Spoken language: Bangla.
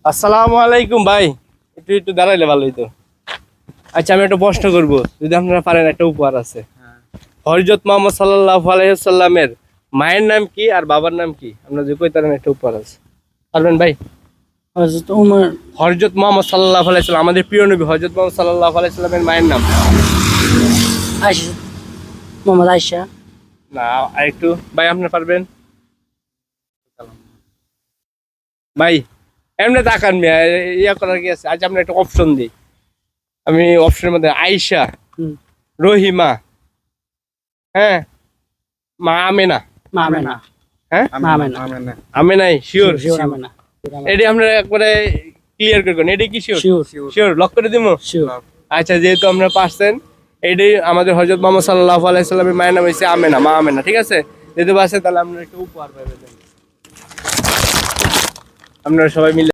আসসালামু আলাইকুম ভাই, একটু একটু দাঁড়াইলে ভালো হইতো। আচ্ছা আমি একটা প্রশ্ন করবো, যদি আপনারা পারেন, একটা উপহার আছে। হযরত মুহাম্মদ সাল্লাল্লাহু আলাইহি ওয়াসাল্লামের মায়ের নাম কি আর বাবার নাম কি? আপনারা যদি কইতারেন একটা উপহার আছে, পারবেন ভাই? হযরত ওমর। হযরত মুহাম্মদ সাল্লাল্লাহু আলাইহি ওয়াসাল্লাম, আমাদের প্রিয় নবী হযরত মুহাম্মদ সাল্লাল্লাহু আলাইহি ওয়াসাল্লামের মায়ের নাম। আয়েশা, মোহাম্মদ আয়েশা। না, আরেকটু ভাই, আপনারা পারবেন ভাই? এমনি তাকান মিয়া, ইয়া করার কি আছে? আজ আমরা একটা অপশন দিই। আমি অপশনের মধ্যে আয়েশা, হুম। রহিমা, হ্যাঁ, মা আমেনা। মা আমেনা। হ্যাঁ, মা আমেনা। আমেনাই শিওর? শিওর আমেনা। এটি আমরা একবারে ক্লিয়ার করবেন, এটি কি শিওর? শিওর শিওর লক করে দিব। শিওর। আচ্ছা, যেহেতু আমরা পারছেন, এটি আমাদের হযরত মুহাম্মদ সাল্লাল্লাহু আলাইহি সাল্লামের মায়ের নাম হচ্ছে আমেনা, মা আমেনা। ঠিক আছে, যেহেতু পারছেন তাহলে আমরা একটা উপহার পাবেন, আপনারা সবাই মিলে।